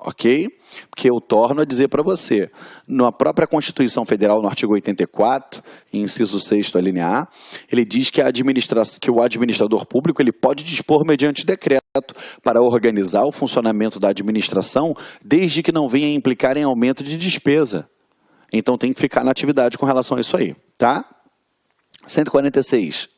ok? Porque eu torno a dizer para você, na própria Constituição Federal, no artigo 84, inciso 6º, a linha A, ele diz que, que o administrador público ele pode dispor mediante decreto para organizar o funcionamento da administração, desde que não venha implicar em aumento de despesa. Então tem que ficar na atividade com relação a isso aí, tá? 146.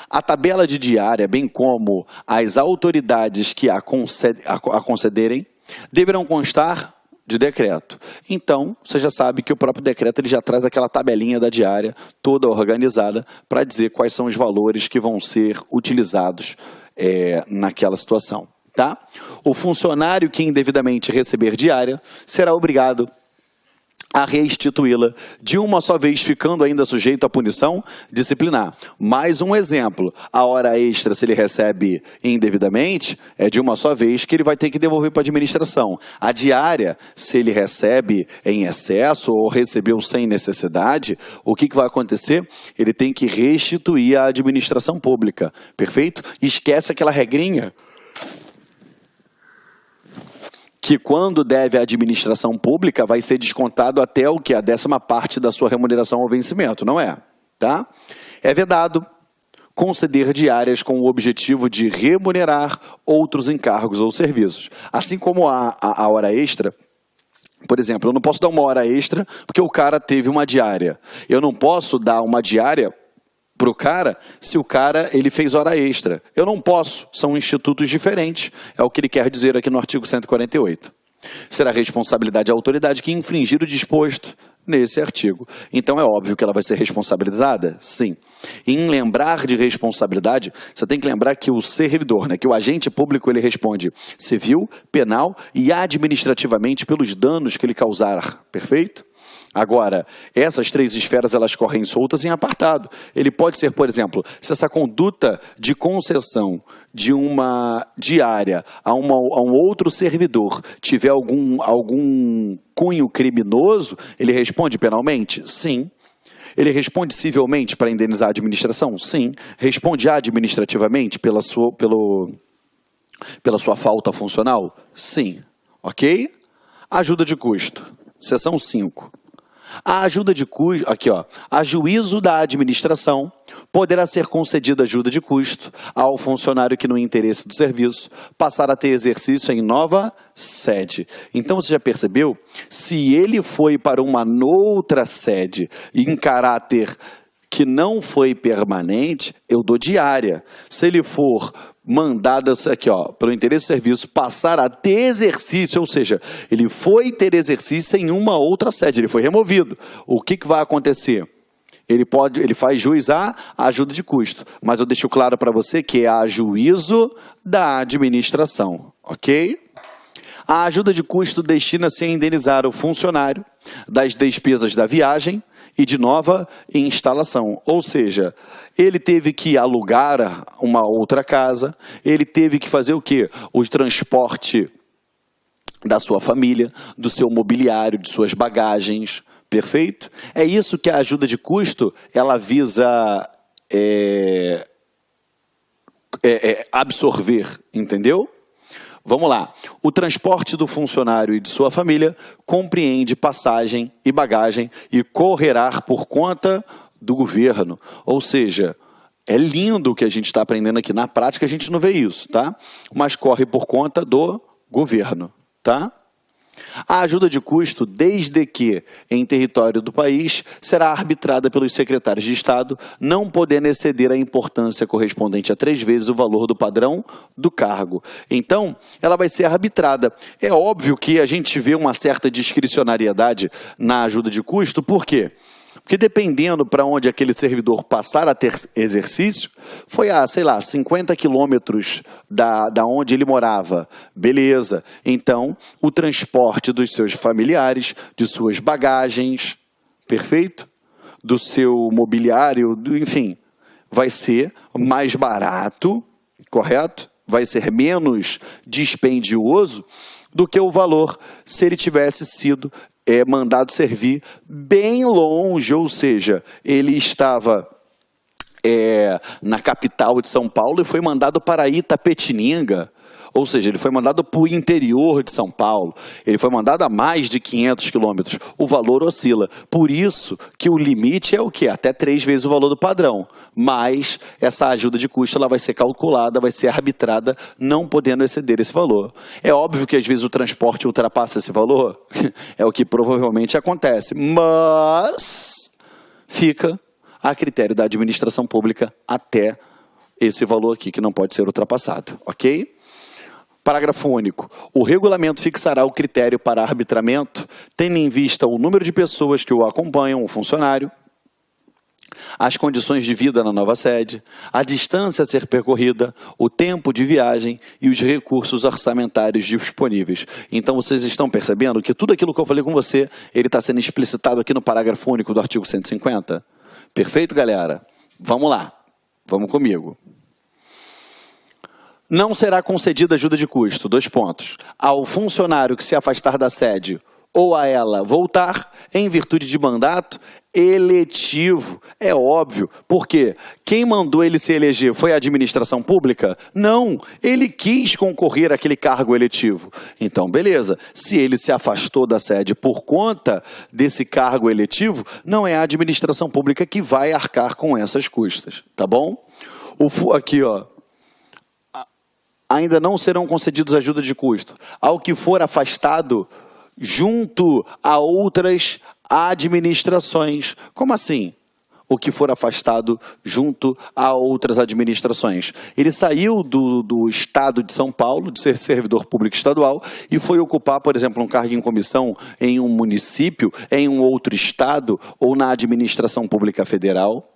A tabela de diária, bem como as autoridades que a concederem, deverão constar de decreto. Então, você já sabe que o próprio decreto ele já traz aquela tabelinha da diária toda organizada para dizer quais são os valores que vão ser utilizados naquela situação. Tá? O funcionário que indevidamente receber diária será obrigado a restituí-la de uma só vez, ficando ainda sujeito à punição disciplinar. Mais um exemplo, a hora extra, se ele recebe indevidamente, é de uma só vez que ele vai ter que devolver para a administração. A diária, se ele recebe em excesso ou recebeu sem necessidade, o que vai acontecer? Ele tem que restituir à administração pública, perfeito? Esquece aquela regrinha que quando deve à administração pública vai ser descontado até o que? A 10ª parte da sua remuneração ao vencimento, não é? Tá? É vedado conceder diárias com o objetivo de remunerar outros encargos ou serviços. Assim como a hora extra, por exemplo, eu não posso dar uma hora extra porque o cara teve uma diária. Eu não posso dar uma diária para o cara, se o cara ele fez hora extra. Eu não posso, são institutos diferentes, é o que ele quer dizer aqui no artigo 148. Será responsabilidade da autoridade que infringir o disposto nesse artigo. Então é óbvio que ela vai ser responsabilizada? Sim. E em lembrar de responsabilidade, você tem que lembrar que o servidor, que o agente público ele responde civil, penal e administrativamente pelos danos que ele causar, perfeito? Agora, essas 3 esferas, elas correm soltas em apartado. Ele pode ser, por exemplo, se essa conduta de concessão de uma diária a um outro servidor tiver algum cunho criminoso, ele responde penalmente? Sim. Ele responde civilmente para indenizar a administração? Sim. Responde administrativamente pela sua falta funcional? Sim. Ok? Ajuda de custo. Seção 5. A ajuda de custo, aqui ó, a juízo da administração poderá ser concedida ajuda de custo ao funcionário que no interesse do serviço passar a ter exercício em nova sede. Então você já percebeu? Se ele foi para uma outra sede em caráter que não foi permanente, eu dou diária. Se ele for mandado aqui, ó, pelo interesse do serviço, passar a ter exercício, ou seja, ele foi ter exercício em uma outra sede, ele foi removido. O que vai acontecer? Ele faz juiz a ajuda de custo, mas eu deixo claro para você que é a juízo da administração, ok? A ajuda de custo destina-se a indenizar o funcionário das despesas da viagem e de nova instalação, ou seja, ele teve que alugar uma outra casa, ele teve que fazer o quê? O transporte da sua família, do seu mobiliário, de suas bagagens, perfeito? É isso que a ajuda de custo, ela visa absorver, entendeu? Vamos lá. O transporte do funcionário e de sua família compreende passagem e bagagem e correrá por conta do governo. Ou seja, é lindo o que a gente está aprendendo aqui. Na prática a gente não vê isso, tá? Mas corre por conta do governo, tá? A ajuda de custo, desde que em território do país, será arbitrada pelos secretários de Estado, não podendo exceder a importância correspondente a 3 vezes o valor do padrão do cargo. Então, ela vai ser arbitrada. É óbvio que a gente vê uma certa discricionariedade na ajuda de custo, por quê? Porque dependendo para onde aquele servidor passar a ter exercício, foi a, sei lá, 50 quilômetros da onde ele morava. Beleza. Então, o transporte dos seus familiares, de suas bagagens, perfeito? Do seu mobiliário, enfim, vai ser mais barato, correto? Vai ser menos dispendioso do que o valor se ele tivesse sido mandado servir bem longe, ou seja, ele estava na capital de São Paulo e foi mandado para Itapetininga, Ou seja, ele foi mandado para o interior de São Paulo, ele foi mandado a mais de 500 quilômetros, o valor oscila. Por isso que o limite é o quê? Até 3 vezes o valor do padrão. Mas essa ajuda de custo ela vai ser calculada, vai ser arbitrada, não podendo exceder esse valor. É óbvio que às vezes o transporte ultrapassa esse valor, é o que provavelmente acontece, mas fica a critério da administração pública até esse valor aqui, que não pode ser ultrapassado, ok? Parágrafo único. O regulamento fixará o critério para arbitramento, tendo em vista o número de pessoas que o acompanham, o funcionário, as condições de vida na nova sede, a distância a ser percorrida, o tempo de viagem e os recursos orçamentários disponíveis. Então, vocês estão percebendo que tudo aquilo que eu falei com você, ele está sendo explicitado aqui no parágrafo único do artigo 150? Perfeito, galera? Vamos lá. Vamos comigo. Não será concedida ajuda de custo, 2 pontos, ao funcionário que se afastar da sede ou a ela voltar em virtude de mandato eletivo. É óbvio, porque quem mandou ele se eleger foi a administração pública? Não, ele quis concorrer àquele cargo eletivo. Então, beleza, se ele se afastou da sede por conta desse cargo eletivo, não é a administração pública que vai arcar com essas custas, tá bom? Aqui, ó. Ainda não serão concedidos ajuda de custo ao que for afastado junto a outras administrações. Como assim? O que for afastado junto a outras administrações. Ele saiu do estado de São Paulo, de ser servidor público estadual, e foi ocupar, por exemplo, um cargo em comissão em um município, em um outro estado ou na administração pública federal.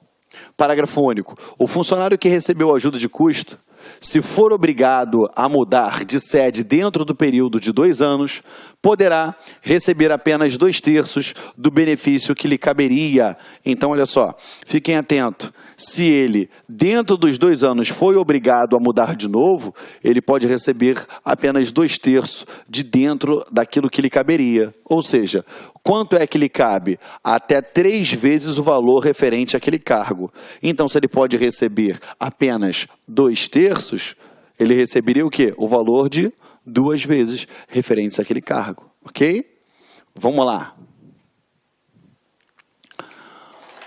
Parágrafo único. O funcionário que recebeu ajuda de custo, se for obrigado a mudar de sede dentro do período de 2 anos, poderá receber apenas 2/3 do benefício que lhe caberia. Então, olha só, fiquem atentos. Se ele, dentro dos 2 anos, foi obrigado a mudar de novo, ele pode receber apenas 2/3 de dentro daquilo que lhe caberia. Ou seja, quanto é que lhe cabe? Até 3 vezes o valor referente àquele cargo. Então, se ele pode receber apenas 2/3, ele receberia o quê? O valor de 2 vezes referentes àquele cargo. Ok? Vamos lá.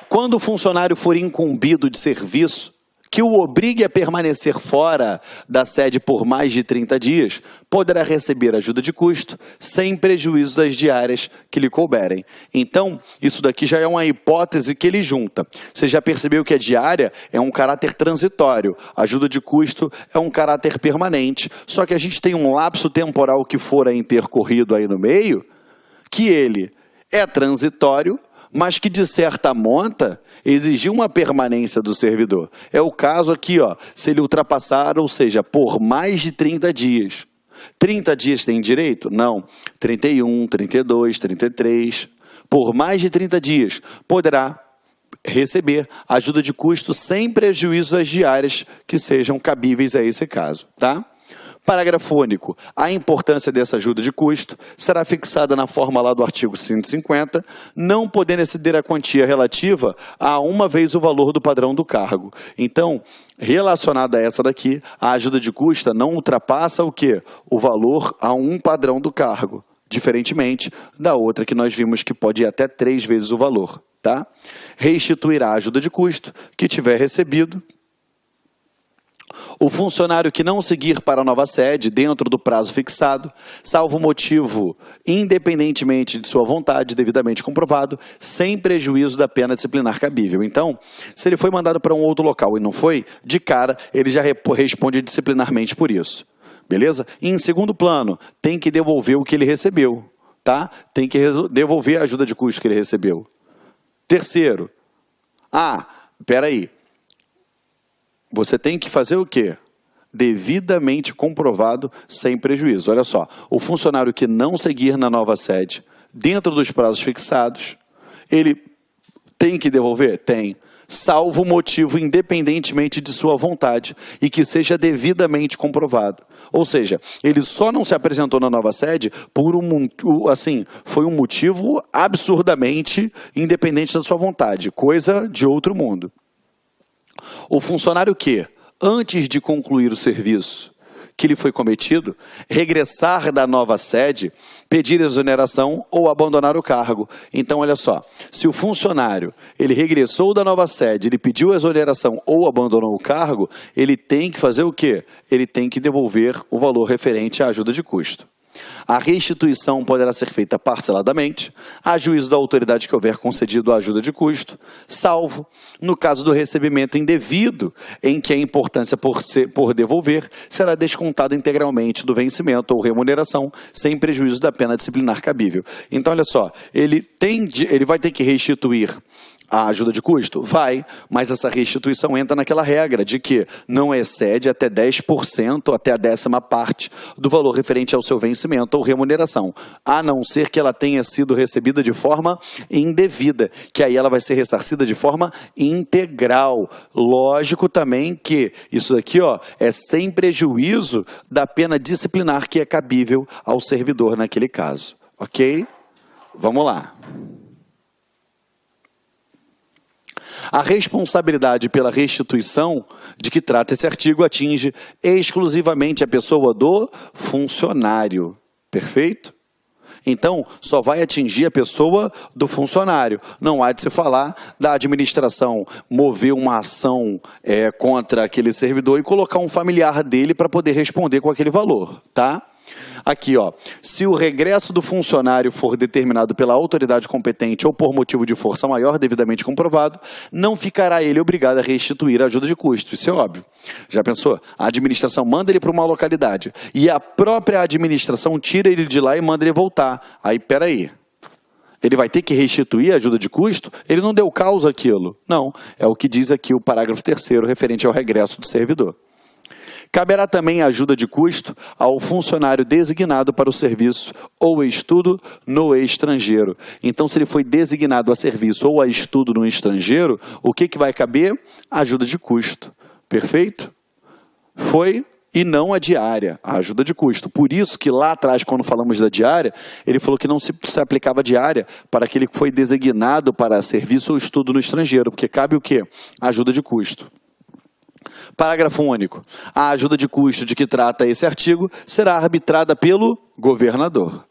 Quando o funcionário for incumbido de serviço que o obrigue a permanecer fora da sede por mais de 30 dias, poderá receber ajuda de custo sem prejuízo das diárias que lhe couberem. Então, isso daqui já é uma hipótese que ele junta. Você já percebeu que a diária é um caráter transitório, a ajuda de custo é um caráter permanente, só que a gente tem um lapso temporal que fora intercorrido aí no meio, que ele é transitório, mas que de certa monta exigiu uma permanência do servidor. É o caso aqui, ó, se ele ultrapassar, ou seja, por mais de 30 dias. 30 dias tem direito? Não. 31, 32, 33. Por mais de 30 dias, poderá receber ajuda de custo sem prejuízo das diárias que sejam cabíveis a esse caso, tá? Parágrafo único. A importância dessa ajuda de custo será fixada na forma lá do artigo 150, não podendo exceder a quantia relativa a 1 vez o valor do padrão do cargo. Então, relacionada a essa daqui, a ajuda de custo não ultrapassa o quê? O valor a 1 padrão do cargo, diferentemente da outra que nós vimos que pode ir até 3 vezes o valor, tá? Restituirá a ajuda de custo que tiver recebido. O funcionário que não seguir para a nova sede dentro do prazo fixado, salvo motivo independentemente de sua vontade, devidamente comprovado, sem prejuízo da pena disciplinar cabível. Então, se ele foi mandado para um outro local e não foi, de cara, ele já responde disciplinarmente por isso. Beleza? E em segundo plano, tem que devolver o que ele recebeu, tá? Tem que devolver a ajuda de custo que ele recebeu. Terceiro, peraí. Você tem que fazer o quê? Devidamente comprovado, sem prejuízo. Olha só, o funcionário que não seguir na nova sede, dentro dos prazos fixados, ele tem que devolver? Tem. Salvo motivo independentemente de sua vontade e que seja devidamente comprovado. Ou seja, ele só não se apresentou na nova sede por foi um motivo absurdamente independente da sua vontade, coisa de outro mundo. O funcionário que, antes de concluir o serviço, que lhe foi cometido, regressar da nova sede, pedir exoneração ou abandonar o cargo. Então, olha só, se o funcionário ele regressou da nova sede, ele pediu exoneração ou abandonou o cargo, ele tem que fazer o quê? Ele tem que devolver o valor referente à ajuda de custo. A restituição poderá ser feita parceladamente, a juízo da autoridade que houver concedido a ajuda de custo, salvo no caso do recebimento indevido, em que a importância por devolver será descontada integralmente do vencimento ou remuneração, sem prejuízo da pena disciplinar cabível. Então, olha só, ele vai ter que restituir a ajuda de custo? Vai, mas essa restituição entra naquela regra de que não excede até 10%, até a 10ª parte do valor referente ao seu vencimento ou remuneração, a não ser que ela tenha sido recebida de forma indevida, que aí ela vai ser ressarcida de forma integral. Lógico também que isso aqui, ó, é sem prejuízo da pena disciplinar que é cabível ao servidor naquele caso, ok? Vamos lá. A responsabilidade pela restituição de que trata esse artigo atinge exclusivamente a pessoa do funcionário. Perfeito? Então, só vai atingir a pessoa do funcionário. Não há de se falar da administração mover uma ação contra aquele servidor e colocar um familiar dele para poder responder com aquele valor, tá? Aqui, ó, se o regresso do funcionário for determinado pela autoridade competente ou por motivo de força maior devidamente comprovado, não ficará ele obrigado a restituir a ajuda de custo. Isso é óbvio. Já pensou? A administração manda ele para uma localidade e a própria administração tira ele de lá e manda ele voltar. Aí, peraí. Ele vai ter que restituir a ajuda de custo? Ele não deu causa àquilo. Não. É o que diz aqui o parágrafo 3º referente ao regresso do servidor. Caberá também a ajuda de custo ao funcionário designado para o serviço ou estudo no estrangeiro. Então, se ele foi designado a serviço ou a estudo no estrangeiro, o que vai caber? Ajuda de custo. Perfeito? Foi e não a diária, a ajuda de custo. Por isso que lá atrás, quando falamos da diária, ele falou que não se aplicava diária para aquele que foi designado para serviço ou estudo no estrangeiro, porque cabe o quê? Ajuda de custo. Parágrafo único. A ajuda de custo de que trata esse artigo será arbitrada pelo governador.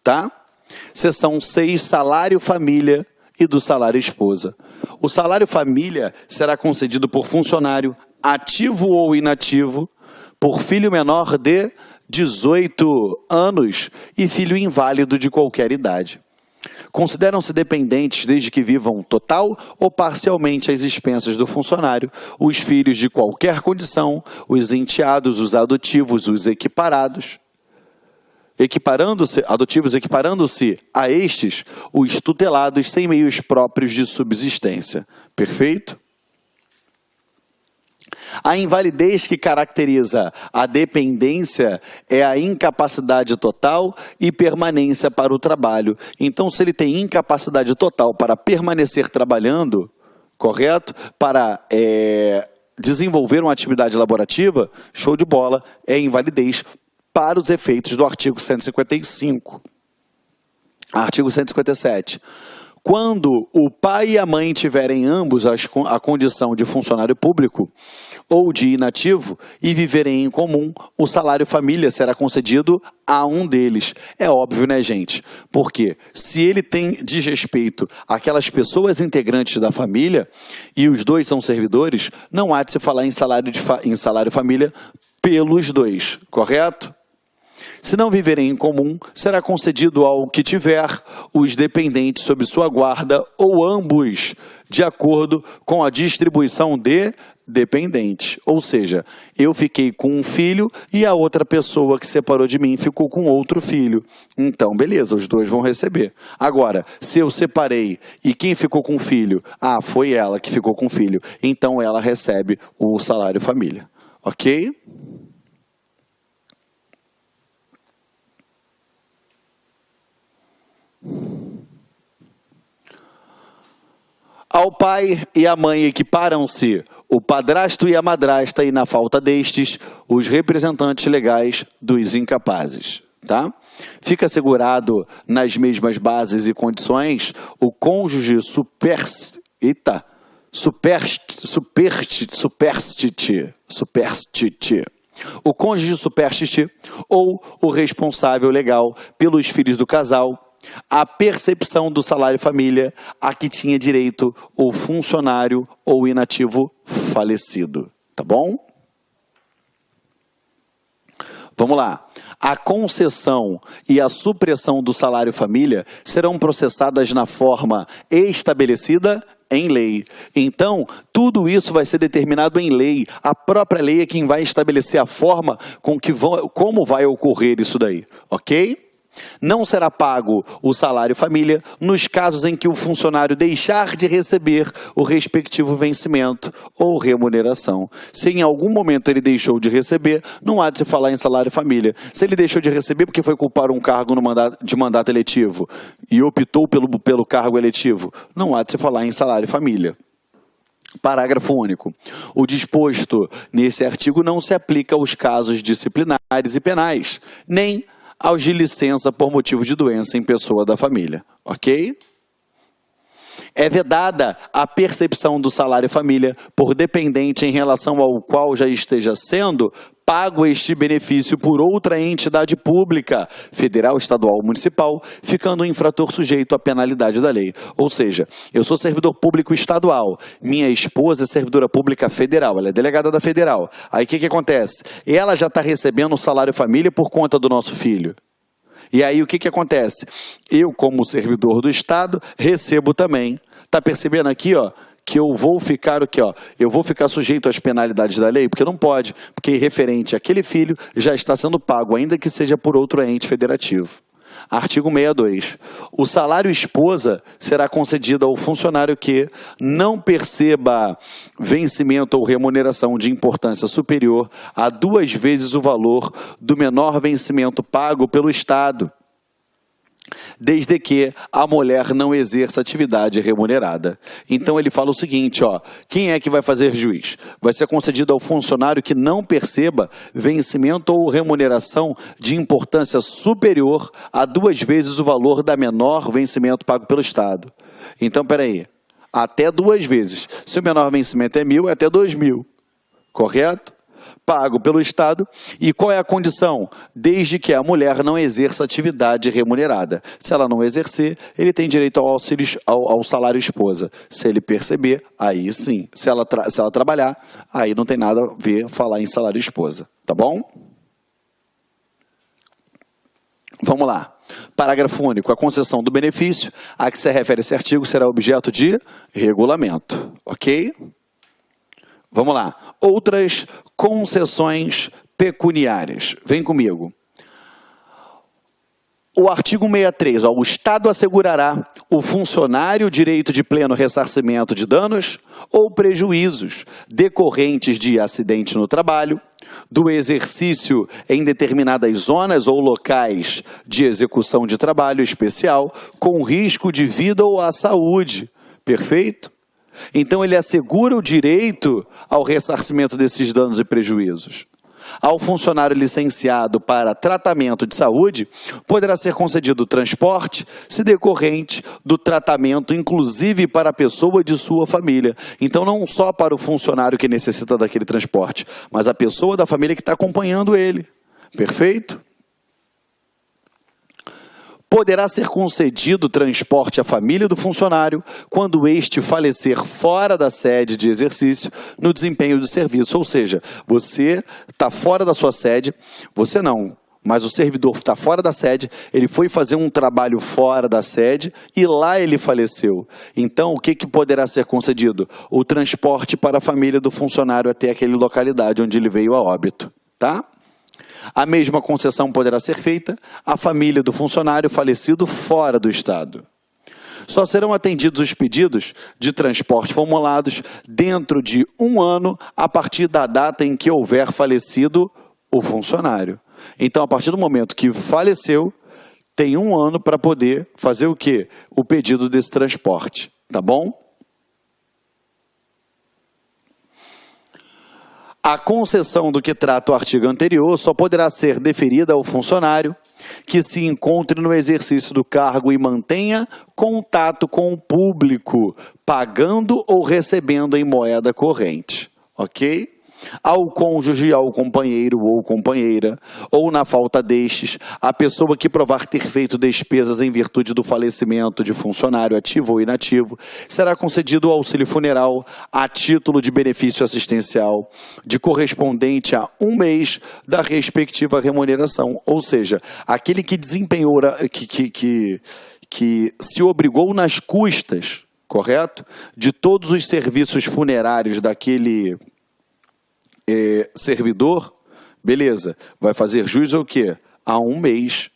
Tá? Seção 6, salário família e do salário esposa. O salário família será concedido por funcionário ativo ou inativo, por filho menor de 18 anos e filho inválido de qualquer idade. Consideram-se dependentes desde que vivam total ou parcialmente às expensas do funcionário, os filhos de qualquer condição, os enteados, os adotivos, os equiparados, equiparando-se a estes, os tutelados sem meios próprios de subsistência. Perfeito? A invalidez que caracteriza a dependência é a incapacidade total e permanência para o trabalho. Então, se ele tem incapacidade total para permanecer trabalhando, correto? Para desenvolver uma atividade laborativa, show de bola, é invalidez para os efeitos do artigo 155. Artigo 157. Quando o pai e a mãe tiverem ambos a condição de funcionário público ou de inativo e viverem em comum, o salário família será concedido a um deles. É óbvio, né, gente? Porque se ele tem desrespeito àquelas pessoas integrantes da família e os dois são servidores, não há de se falar em salário família pelos dois, correto? Se não viverem em comum, será concedido ao que tiver os dependentes sob sua guarda ou ambos, de acordo com a distribuição de dependentes. Ou seja, eu fiquei com um filho e a outra pessoa que separou de mim ficou com outro filho. Então, beleza, os dois vão receber. Agora, se eu separei e quem ficou com o filho? Ah, foi ela que ficou com o filho. Então, ela recebe o salário família. Ok? Ao pai e à mãe equiparam-se o padrasto e a madrasta e, na falta destes, os representantes legais dos incapazes. Tá? Fica assegurado nas mesmas bases e condições o cônjuge superstite, o cônjuge supérstite ou o responsável legal pelos filhos do casal, a percepção do salário família a que tinha direito o funcionário ou inativo falecido. Tá bom? Vamos lá. A concessão e a supressão do salário família serão processadas na forma estabelecida em lei. Então, tudo isso vai ser determinado em lei. A própria lei é quem vai estabelecer a forma como vai ocorrer isso daí, ok? Não será pago o salário família nos casos em que o funcionário deixar de receber o respectivo vencimento ou remuneração. Se em algum momento ele deixou de receber, não há de se falar em salário família. Se ele deixou de receber porque foi culpar um cargo de mandato eletivo e optou pelo cargo eletivo, não há de se falar em salário família. Parágrafo único. O disposto nesse artigo não se aplica aos casos disciplinares e penais, nem aos de licença por motivo de doença em pessoa da família, ok? É vedada a percepção do salário família por dependente em relação ao qual já esteja sendo pago este benefício por outra entidade pública, federal, estadual ou municipal, ficando o infrator sujeito à penalidade da lei. Ou seja, eu sou servidor público estadual, minha esposa é servidora pública federal, ela é delegada da federal. Aí o que acontece? Ela já está recebendo o salário família por conta do nosso filho. E aí o que acontece? Eu, como servidor do Estado, recebo também. Está percebendo aqui, ó? Que eu vou ficar o quê, ó? Eu vou ficar sujeito às penalidades da lei, porque não pode, porque referente àquele filho já está sendo pago, ainda que seja por outro ente federativo. Artigo 62. O salário esposa será concedido ao funcionário que não perceba vencimento ou remuneração de importância superior a 2 vezes o valor do menor vencimento pago pelo Estado, desde que a mulher não exerça atividade remunerada. Então ele fala o seguinte, ó, quem é que vai fazer juiz? Vai ser concedido ao funcionário que não perceba vencimento ou remuneração de importância superior a 2 vezes o valor da menor vencimento pago pelo Estado. Então, peraí, até 2 vezes. Se o menor vencimento é 1.000, é até 2.000, correto? Pago pelo Estado. E qual é a condição? Desde que a mulher não exerça atividade remunerada. Se ela não exercer, ele tem direito ao salário esposa. Se ele perceber, aí sim. Se ela trabalhar, aí não tem nada a ver falar em salário esposa. Tá bom? Vamos lá. Parágrafo único. A concessão do benefício a que se refere esse artigo será objeto de regulamento. Ok? Vamos lá. Outras concessões pecuniárias. Vem comigo. O artigo 63. Ó, o Estado assegurará o funcionário o direito de pleno ressarcimento de danos ou prejuízos decorrentes de acidente no trabalho, do exercício em determinadas zonas ou locais de execução de trabalho especial com risco de vida ou à saúde. Perfeito? Então, ele assegura o direito ao ressarcimento desses danos e prejuízos. Ao funcionário licenciado para tratamento de saúde, poderá ser concedido transporte se decorrente do tratamento, inclusive para a pessoa de sua família. Então, não só para o funcionário que necessita daquele transporte, mas a pessoa da família que está acompanhando ele. Perfeito? Poderá ser concedido transporte à família do funcionário quando este falecer fora da sede de exercício no desempenho do serviço. Ou seja, você está fora da sua sede, você não, mas o servidor está fora da sede, ele foi fazer um trabalho fora da sede e lá ele faleceu. Então, o que poderá ser concedido? O transporte para a família do funcionário até aquela localidade onde ele veio a óbito, tá? A mesma concessão poderá ser feita à família do funcionário falecido fora do Estado. Só serão atendidos os pedidos de transporte formulados dentro de 1 ano a partir da data em que houver falecido o funcionário. Então, a partir do momento que faleceu, tem 1 ano para poder fazer o quê? O pedido desse transporte, tá bom? A concessão do que trata o artigo anterior só poderá ser deferida ao funcionário que se encontre no exercício do cargo e mantenha contato com o público, pagando ou recebendo em moeda corrente. Ok? ao cônjuge, ao companheiro ou companheira, ou na falta destes, a pessoa que provar ter feito despesas em virtude do falecimento de funcionário ativo ou inativo, será concedido o auxílio funeral a título de benefício assistencial, de correspondente a 1 mês da respectiva remuneração. Ou seja, aquele que desempenhou, que se obrigou nas custas, correto? De todos os serviços funerários daquele servidor, beleza, vai fazer jus ao quê? A 1 mês,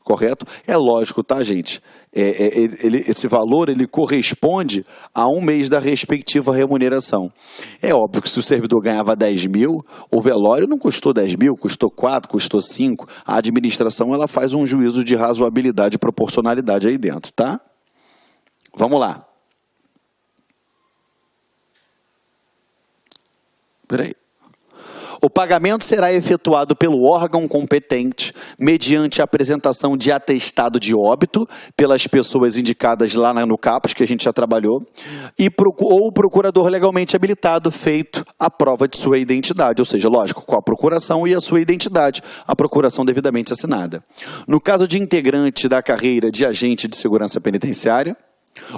correto? É lógico, tá, gente? Esse valor, ele corresponde a 1 mês da respectiva remuneração. É óbvio que se o servidor ganhava 10 mil, o velório não custou 10 mil, custou 4, custou 5. A administração, ela faz um juízo de razoabilidade e proporcionalidade aí dentro, tá? Vamos lá. Peraí. O pagamento será efetuado pelo órgão competente mediante a apresentação de atestado de óbito pelas pessoas indicadas lá no CAPS, que a gente já trabalhou, ou o procurador legalmente habilitado, feito a prova de sua identidade, ou seja, lógico, com a procuração e a sua identidade, a procuração devidamente assinada. No caso de integrante da carreira de agente de segurança penitenciária,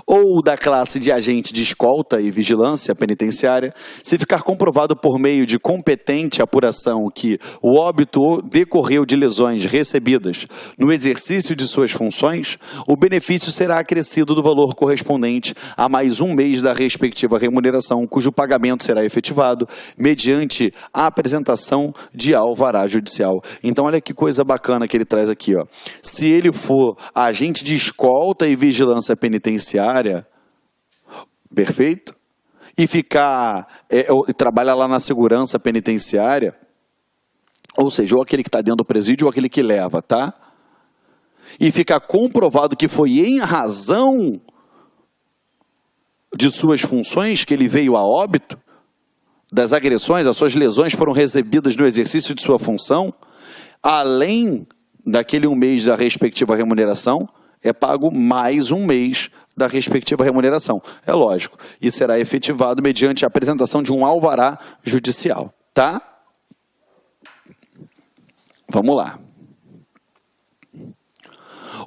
ou da classe de agente de escolta e vigilância penitenciária, se ficar comprovado por meio de competente apuração que o óbito decorreu de lesões recebidas no exercício de suas funções, o benefício será acrescido do valor correspondente a mais 1 mês da respectiva remuneração, cujo pagamento será efetivado mediante a apresentação de alvará judicial. Então, olha que coisa bacana que ele traz aqui, ó. Se ele for agente de escolta e vigilância penitenciária, perfeito? E trabalha lá na segurança penitenciária, ou seja, ou aquele que está dentro do presídio ou aquele que leva, tá? E ficar comprovado que foi em razão de suas funções que ele veio a óbito, das agressões, as suas lesões foram recebidas no exercício de sua função, além daquele 1 mês da respectiva remuneração, é pago mais 1 mês da respectiva remuneração. É lógico. E será efetivado mediante a apresentação de um alvará judicial. Tá? Vamos lá.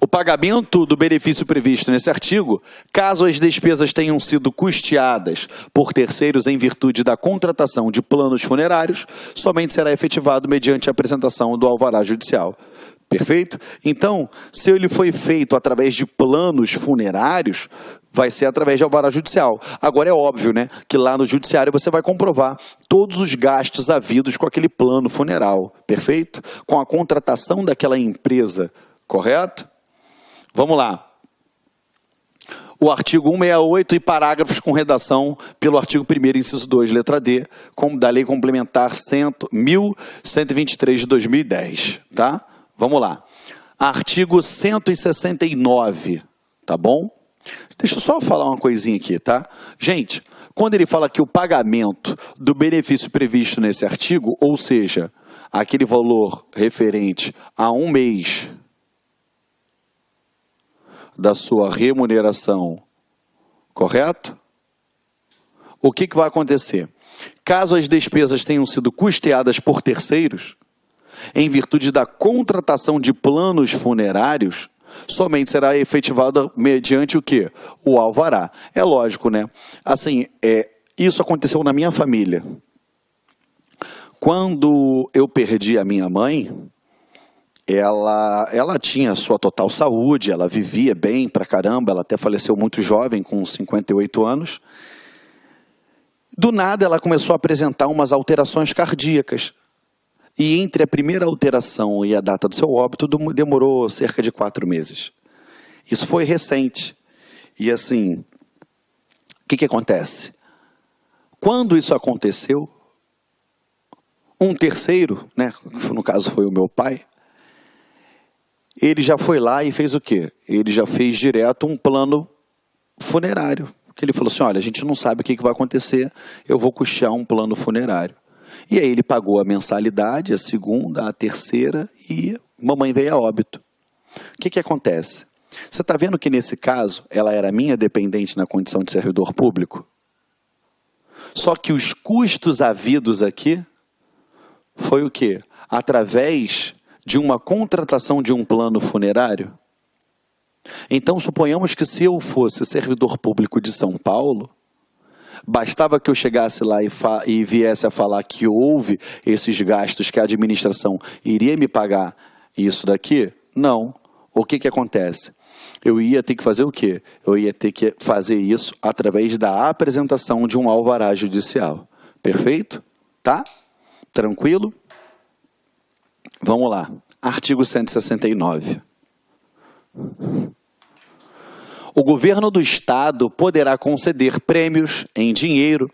O pagamento do benefício previsto nesse artigo, caso as despesas tenham sido custeadas por terceiros em virtude da contratação de planos funerários, somente será efetivado mediante a apresentação do alvará judicial. Perfeito? Então, se ele foi feito através de planos funerários, vai ser através de alvará judicial. Agora é óbvio, né, que lá no judiciário você vai comprovar todos os gastos havidos com aquele plano funeral. Perfeito? Com a contratação daquela empresa, correto? Vamos lá. O artigo 168 e parágrafos com redação pelo artigo 1º, inciso 2, letra D, da Lei Complementar 1123 de 2010, tá? Vamos lá. Artigo 169, tá bom? Deixa eu só falar uma coisinha aqui, tá? Gente, quando ele fala que o pagamento do benefício previsto nesse artigo, ou seja, aquele valor referente a 1 mês da sua remuneração, correto? O que vai acontecer? Caso as despesas tenham sido custeadas por terceiros, em virtude da contratação de planos funerários, somente será efetivada mediante o quê? O alvará. É lógico, né? Assim, isso aconteceu na minha família. Quando eu perdi a minha mãe, ela tinha sua total saúde, ela vivia bem pra caramba, ela até faleceu muito jovem, com 58 anos. Do nada, ela começou a apresentar umas alterações cardíacas. E entre a primeira alteração e a data do seu óbito, demorou cerca de 4 meses. Isso foi recente. E assim, o que acontece? Quando isso aconteceu, um terceiro, né, no caso foi o meu pai, ele já foi lá e fez o quê? Ele já fez direto um plano funerário. Que ele falou assim, olha, a gente não sabe o que vai acontecer, eu vou custear um plano funerário. E aí ele pagou a mensalidade, a segunda, a terceira, e mamãe veio a óbito. O que acontece? Você está vendo que nesse caso, ela era minha dependente na condição de servidor público? Só que os custos havidos aqui foi o quê? Através de uma contratação de um plano funerário. Então, suponhamos que se eu fosse servidor público de São Paulo, bastava que eu chegasse lá e viesse a falar que houve esses gastos, que a administração iria me pagar isso daqui? Não. O que acontece? Eu ia ter que fazer o quê? Eu ia ter que fazer isso através da apresentação de um alvará judicial. Perfeito? Tá? Tranquilo? Vamos lá. Artigo 169. O governo do Estado poderá conceder prêmios em dinheiro,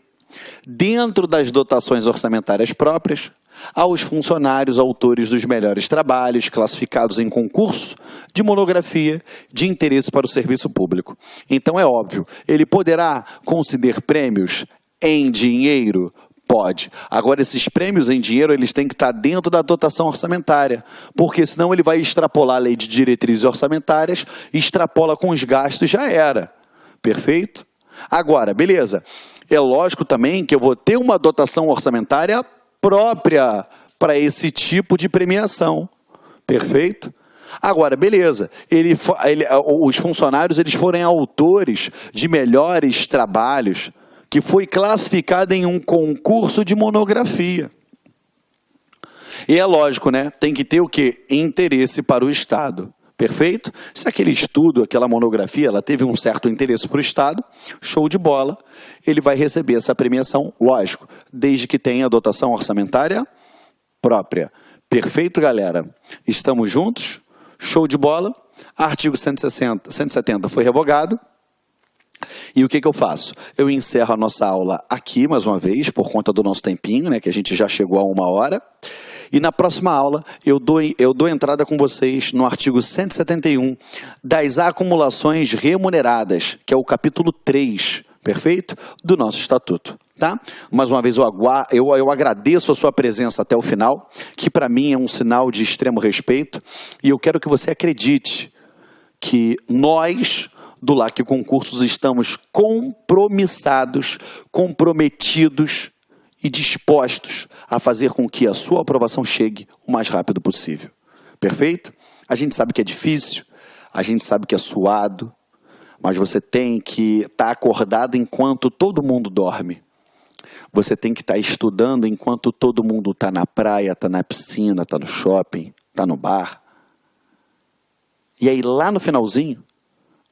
dentro das dotações orçamentárias próprias, aos funcionários autores dos melhores trabalhos classificados em concurso de monografia de interesse para o serviço público. Então é óbvio, ele poderá conceder prêmios em dinheiro? Pode. Agora, esses prêmios em dinheiro, eles têm que estar dentro da dotação orçamentária, porque senão ele vai extrapolar a lei de diretrizes orçamentárias, extrapola com os gastos, já era. Perfeito? Agora, beleza. É lógico também que eu vou ter uma dotação orçamentária própria para esse tipo de premiação. Perfeito? Agora, beleza, os funcionários eles forem autores de melhores trabalhos, que foi classificado em um concurso de monografia. E é lógico, né? Tem que ter o quê? Interesse para o Estado. Perfeito? Se aquele estudo, aquela monografia, ela teve um certo interesse para o Estado, show de bola, ele vai receber essa premiação, lógico, desde que tenha dotação orçamentária própria. Perfeito, galera? Estamos juntos? Show de bola? Artigo 170 foi revogado. E o que eu faço? Eu encerro a nossa aula aqui, mais uma vez, por conta do nosso tempinho, né, que a gente já chegou a 1 hora. E na próxima aula, eu dou entrada com vocês no artigo 171 das acumulações remuneradas, que é o capítulo 3, perfeito? Do nosso estatuto. Tá? Mais uma vez, eu agradeço a sua presença até o final, que para mim é um sinal de extremo respeito, e eu quero que você acredite que nós, do LAC Concursos, estamos compromissados, comprometidos e dispostos a fazer com que a sua aprovação chegue o mais rápido possível. Perfeito? A gente sabe que é difícil, a gente sabe que é suado, mas você tem que estar acordado enquanto todo mundo dorme. Você tem que estar estudando enquanto todo mundo está na praia, está na piscina, está no shopping, está no bar. E aí lá no finalzinho,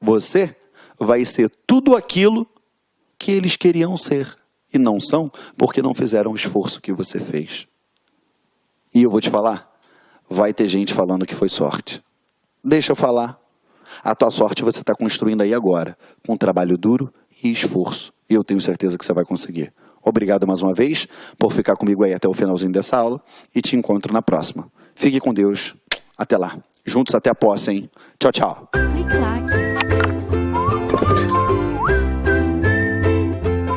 você vai ser tudo aquilo que eles queriam ser. E não são, porque não fizeram o esforço que você fez. E eu vou te falar, vai ter gente falando que foi sorte. Deixa eu falar. A tua sorte você está construindo aí agora, com trabalho duro e esforço. E eu tenho certeza que você vai conseguir. Obrigado mais uma vez por ficar comigo aí até o finalzinho dessa aula. E te encontro na próxima. Fique com Deus. Até lá. Juntos até a posse, hein? Tchau, tchau. Clique lá.